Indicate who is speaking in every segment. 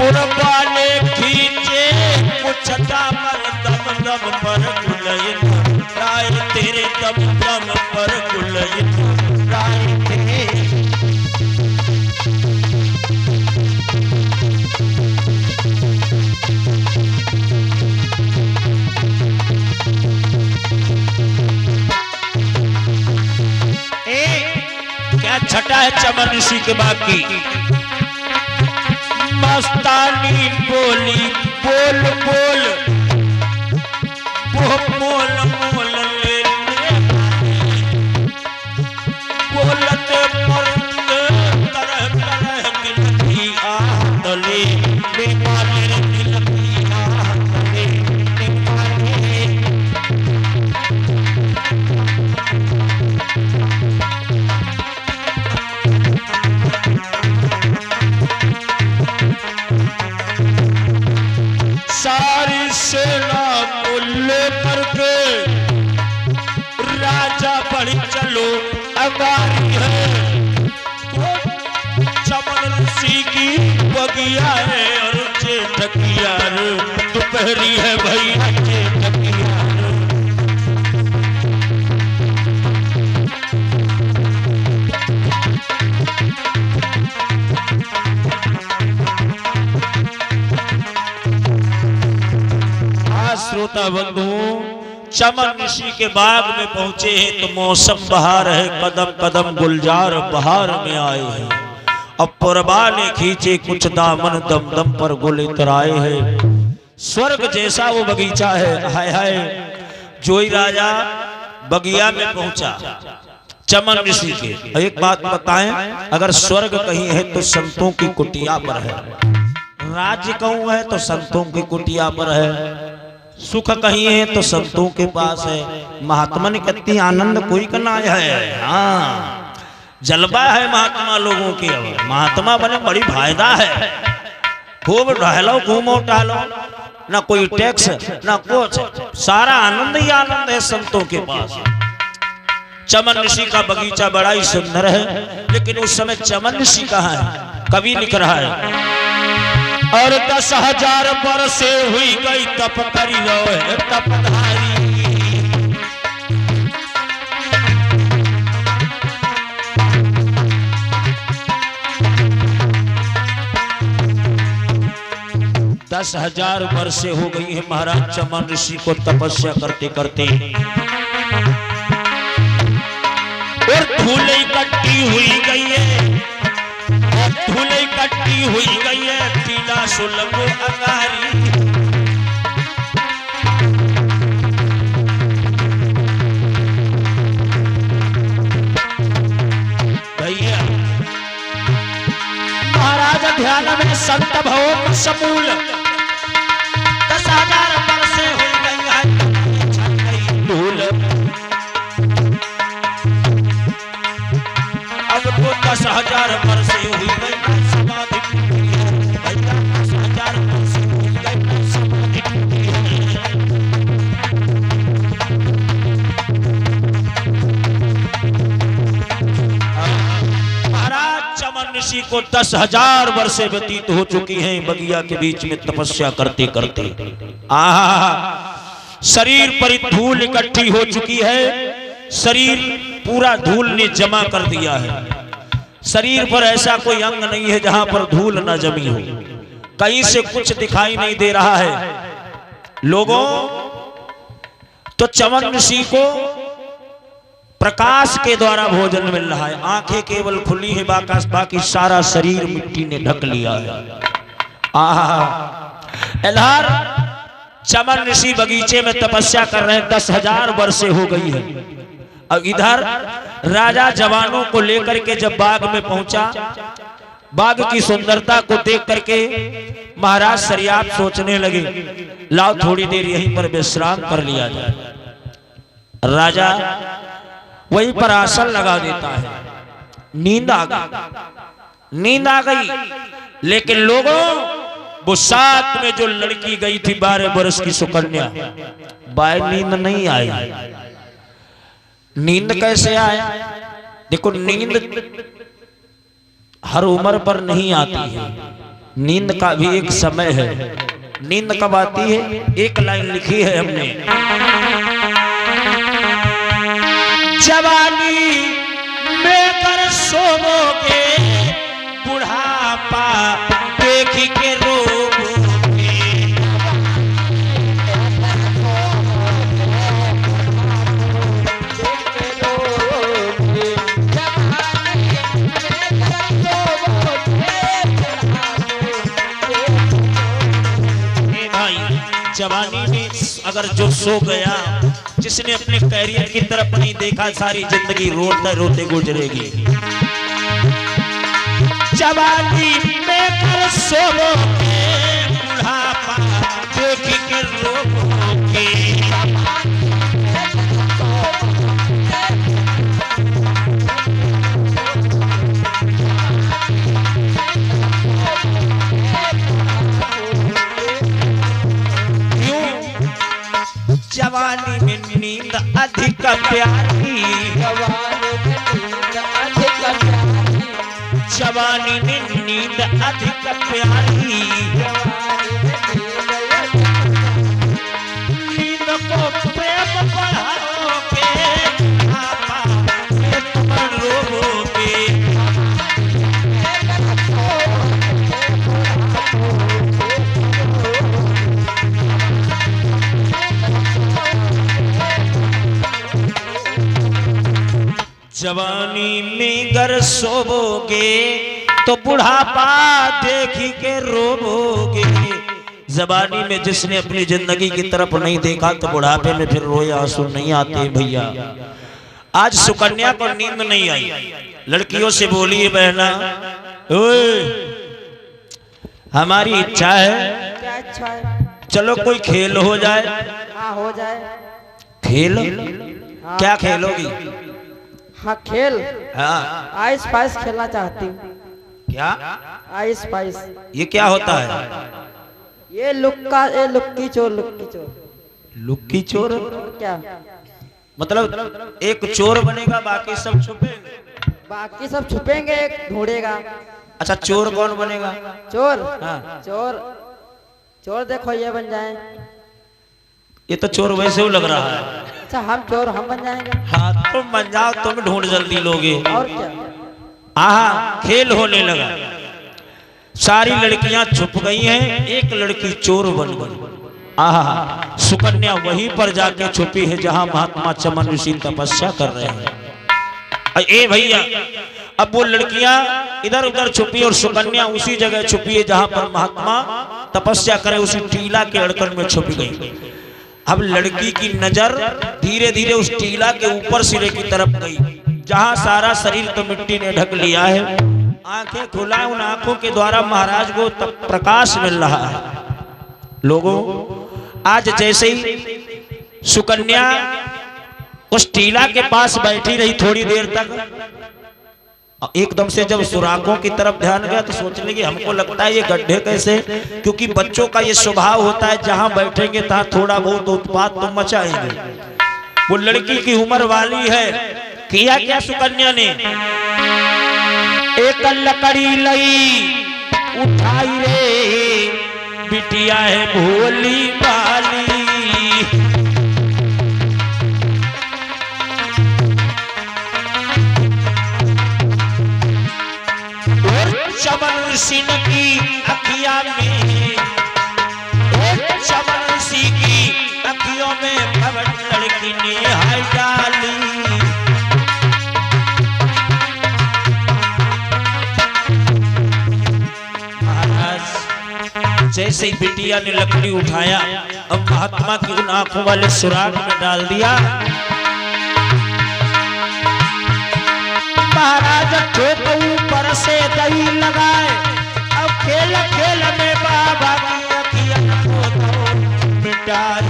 Speaker 1: पुरबाले खींचे कुछ दामन दम दम पर गुलइन राय तेरे दम दम पर गुलइन राय तेरे। क्या छटा है चमन ऋषि के बाकी मस्तानी बोली बोल बोल वो बोल बोल ले बोलत मर्द तरह तरह दिल की आंदोले बेमारे दिल की आंदोले सारी सेना को लेकर के राजा बढ़ चलो अगारी है चमन ऋषि की बगिया है और जेठकिया दोपहरी है भैया जेठकिया। श्रोता बंधु चमन ऋषि के बाग में पहुंचे हैं तो मौसम बहार है कदम कदम गुलजार बहार में आए हैं। अब पुरबा ने खींचे कुछ दामन दम दम पर गुल इतराए हैं। स्वर्ग जैसा वो बगीचा है हाय हाय। जोई राजा बगिया में पहुंचा चमन ऋषि के। एक बात बताएं अगर स्वर्ग कहीं है तो संतों की कुटिया पर है, राज्य कहूं है तो संतों की कुटिया पर है, सुख कहीं है तो संतों के पास है। महात्मा ने कितनी आनंद कोई करना है। हाँ जलवा है महात्मा लोगों के। महात्मा बने बड़ी फायदा है। खूब टहलो घूमो टहलो ना कोई टैक्स ना कुछ, सारा आनंद ही आनंद है संतों के पास। चमन ऋषि का बगीचा बड़ा ही सुंदर है लेकिन उस समय चमन ऋषि कहाँ है। कवि लिख रहा है और 10,000 बरसे हुई गई तप करी रो तपधारी। 10,000 बरसे हो गई है महाराज चमन ऋषि को तपस्या करते करते। और धूल इकट्ठी हुई गई है, धूल इकट्ठी हुई गई है पीला सुलभ अंगारी। भैया महाराज ध्यान में संत भव समूल 10,000 बरसे हो गई है धूल। अब तो 10,000 बरसे हुई गई समाधि। 10,000 बरसे हुई गई समाधि। महाराज चमन ऋषि को 10,000 वर्षे व्यतीत हो चुकी हैं बगिया के बीच में तपस्या करते करते। शरीर पर धूल इकट्ठी हो चुकी है, शरीर पूरा धूल ने जमा कर दिया है। शरीर पर ऐसा कोई अंग नहीं है जहां पर धूल न जमी हो, कहीं से कुछ दिखाई नहीं दे रहा है। लोगों तो चमन ऋषि को प्रकाश के द्वारा भोजन मिल रहा है, आंखें केवल खुली है, बाकी सारा शरीर मिट्टी ने ढक लिया है। इधर चमन ऋषि बगीचे में तपस्या कर रहे हैं, 10,000 वर्षे हो गई है। और इधर राजा जवानों को लेकर के जब बाग में पहुंचा, बाग की सुंदरता को देख करके महाराज शरियाप सोचने लगे लाओ थोड़ी देर यहीं पर विश्राम कर लिया जाए। राजा वहीं पर आसन लगा देता है। नींद आ गई लेकिन लोगों वो साथ में जो लड़की गई थी 12 वर्ष की सुकन्या, बाय नींद नहीं आई। नींद कैसे आया? देखो नींद हर उम्र पर नहीं आती है, नींद का भी एक समय है। नींद कब आती है? एक लाइन लिखी है हमने, जवानी में कर सोओगे बुढ़ापा देख के रोओगे। जवानी में अगर जो सो गया, जिसने अपने कैरियर की तरफ नहीं देखा, सारी जिंदगी रोते रोते गुजरेगी। जवानी में कर सोओगे बुढ़ापा देख के रोओगे। जवानी में नींद अधिक प्यारी, जवानी में नींद अधिक प्यारी, नींद को प्रेम बढ़ाओगे बुढ़ापा में तुम रोओगे। जवानी में गर सोओगे तो बुढ़ापा देख के रोओगे। जवानी में जिसने अपनी जिंदगी की तरफ नहीं देखा तो बुढ़ापे में फिर रोए आंसू नहीं आते भैया। आज सुकन्या को नींद नहीं आई, लड़कियों से बोली है बहना, ओए हमारी इच्छा है,
Speaker 2: क्या इच्छा है?
Speaker 1: चलो कोई खेल हो जाए।
Speaker 2: हाँ हो जाए।
Speaker 1: खेल?
Speaker 2: हाँ,
Speaker 1: क्या खेलोगी?
Speaker 2: हाँ खेल,
Speaker 1: हाँ
Speaker 2: आइस पाइस खेलना चाहती हूँ।
Speaker 1: क्या?
Speaker 2: आइस पाइस
Speaker 1: ये क्या होता है?
Speaker 2: ये लुक्की चोर, लुक्की चोर।
Speaker 1: लुक्की चोर?
Speaker 2: क्या
Speaker 1: मतलब एक चोर बनेगा बाकी सब छुपेंगे?
Speaker 2: बाकी सब छुपेंगे, एक ढूंढेगा।
Speaker 1: अच्छा चोर कौन बनेगा?
Speaker 2: चोर?
Speaker 1: हाँ।
Speaker 2: चोर चोर देखो ये बन जाए।
Speaker 1: ये तो चोर वैसे ही लग रहा है।
Speaker 2: अच्छा हम चोर हम बन जाएंगे।
Speaker 1: हाँ तुम बन जाओ, तुम ढूंढ जल्दी लोगे।
Speaker 2: और क्या?
Speaker 1: आहा खेल होने लगा, सारी लड़कियां छुप गई हैं, एक लड़की चोर बन गई। आहा सुकन्या वहीं पर जाके छुपी है जहां महात्मा चमन ऋषि तपस्या कर रहे हैं। ए भैया, अब वो लड़कियां इधर उधर छुपी और सुकन्या उसी जगह छुपी है जहां पर महात्मा तपस्या करे, उसी टीला के अड़कन में छुप गई। अब लड़की की नजर धीरे धीरे उस टीला के ऊपर सिरे की तरफ गई, जहां सारा शरीर तो मिट्टी ने ढक लिया है। आंखें खुला, उन आंखों के द्वारा महाराज को प्रकाश मिल रहा है। लोगों, आज जैसे ही सुकन्या उस टीला के पास बैठी रही थोड़ी देर तक, एकदम से जब सुराखों की तरफ ध्यान गया तो सोचने लगी हमको लगता है ये गड्ढे कैसे, क्योंकि बच्चों का ये स्वभाव होता है जहां बैठेंगे तहां थोड़ा बहुत उत्पात तो मचाएंगे। वो लड़की की उम्र वाली है। किया क्या सुकन्या ने? एक लकड़ी लई उठाई रे, बिटिया है भोली वाली। चमन सिंह की अखिया में, चमन सिंह की अखियों में भवन लड़की ने हाय डाली। महाराज जैसे ही बिटिया ने लकड़ी उठाया, अब महात्मा की उन आंखों वाले सुराग में डाल दिया। महाराज ठोक ऊपर से दही लगाए, अब खेल खेल में बाबा की अखियन को तो मिटाई।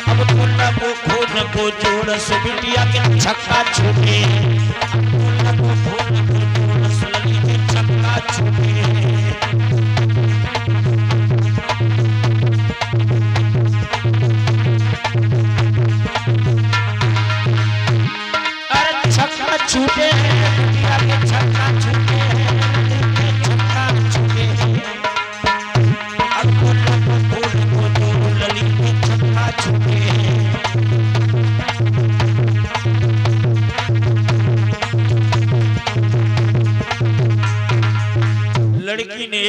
Speaker 1: अब खुला को खून को जोड़ से बिटिया के छक्का छूटे, खुला को खून को जोड़ से लगी के छक्का छूटे। छूटे छक्का छूटे,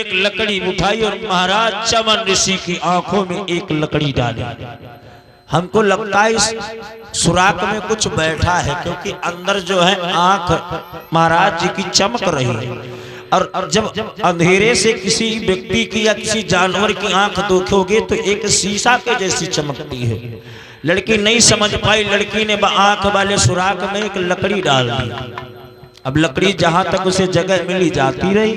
Speaker 1: एक लकड़ी उठाई और महाराज चमन ऋषि की आंखों में एक लकड़ी डाली। हमको लगता है इस सुराख में कुछ बैठा है, क्योंकि अंदर जो है आंख महाराज जी की चमक रही है। और जब अंधेरे से किसी व्यक्ति की या किसी जानवर की आंख देखोगे तो एक शीशा के जैसी चमकती है। लड़की नहीं समझ पाई, लड़की ने आंख वाले सुराख में एक लकड़ी डाल दी। अब लकड़ी जहां तक उसे जगह मिली जाती रही,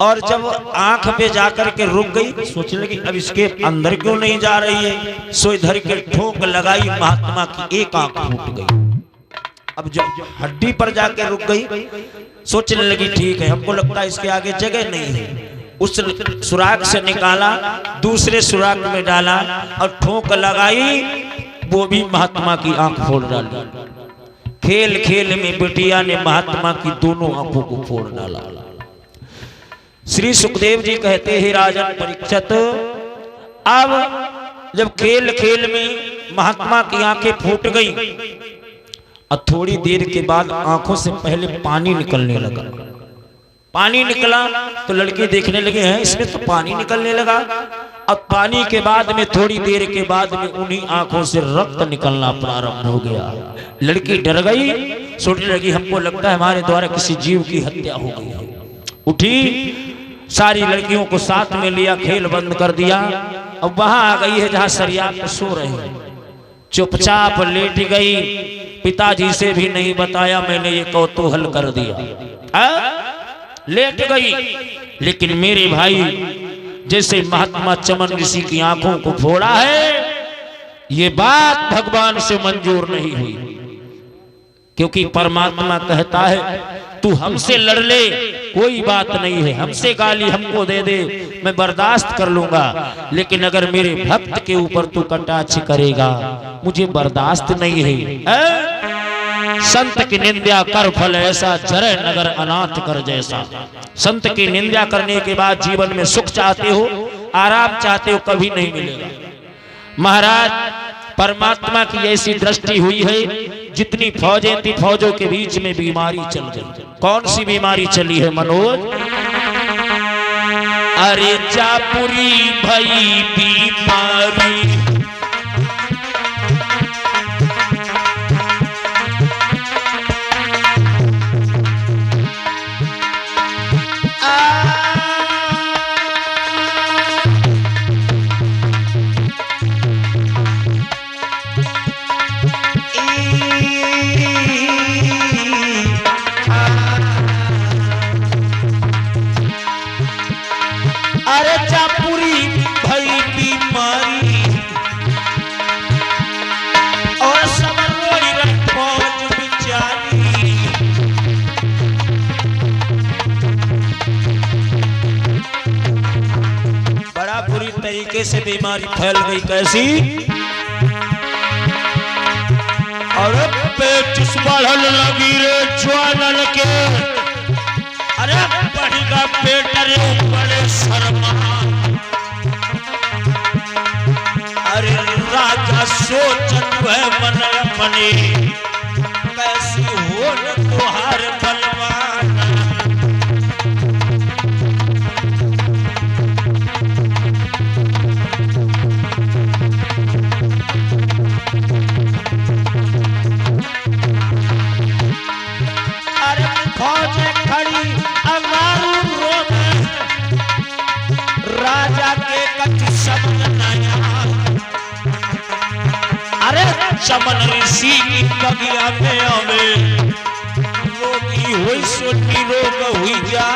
Speaker 1: और जब आंख पे जाकर के रुक गई, सोचने लगी अब इसके अंदर क्यों नहीं जा रही है। सो इधर के ठोक लगाई, महात्मा की एक आंख फूट गई। अब जब हड्डी पर जाके रुक गई, सोचने लगी ठीक है, हमको लगता है इसके आगे जगह नहीं है। उस सुराख से निकाला, दूसरे सुराख में डाला और ठोक लगाई, वो भी महात्मा की आंख फोड़ डाली। खेल खेल में बिटिया ने महात्मा की दोनों आंखों को फोड़ डाला। श्री सुखदेव जी कहते हैं राजन परीक्षित, अब जब खेल खेल में महात्मा की आंखें फूट गई और थोड़ी देर के बाद आंखों से पहले पानी निकलने लगा। पानी निकला तो लड़के देखने लगे हैं इसमें तो पानी निकलने लगा। अब पानी के बाद में थोड़ी देर के बाद में उन्हीं आंखों से रक्त निकलना प्रारंभ हो गया। लड़की डर गई, सोचने लगी हमको लगता है हमारे द्वारा किसी जीव की हत्या हो गई है। उठी, सारी लड़कियों को साथ में लिया, खेल बंद कर दिया। अब वहां आ गई है जहां सरिया पे सो रहे हैं, चुपचाप लेट गई। पिताजी से भी नहीं बताया, मैंने ये कौतूहल कर दिया, लेट गई। लेकिन मेरे भाई जैसे महात्मा चमन ऋषि की आंखों को फोड़ा है, ये बात भगवान से मंजूर नहीं हुई, क्योंकि परमात्मा कहता है तू हमसे लड़ ले कोई बात नहीं है, हमसे गाली हमको दे दे मैं बर्दाश्त कर लूंगा, लेकिन अगर मेरे भक्त के ऊपर तू कटाक्ष करेगा मुझे बर्दाश्त नहीं है। संत की निंदा कर फल ऐसा, जरे नगर अनाथ कर जैसा। संत की निंदा करने के बाद जीवन में सुख चाहते हो, आराम चाहते हो, कभी नहीं मिलेगा। महाराज परमात्मा की ऐसी दृष्टि हुई है, जितनी फौजें थी फौजों के बीच में बीमारी चल गई। कौन सी बीमारी चली है मनोज? अरे चापुरी भई बीमारी, से बीमारी फैल गई। कैसी? और पेट बढ़ल लगी रे ज्वालन के, अरे बढ़ेगा पेट रे बड़े शर्मा। अरे राजा सोचत है मन मने, कैसी हो न तुहार बलवान। राजा के कछ शब्द नया, अरे चमन ऋषि की बगिया में रोगी हुई सोनी रोग हुई जा।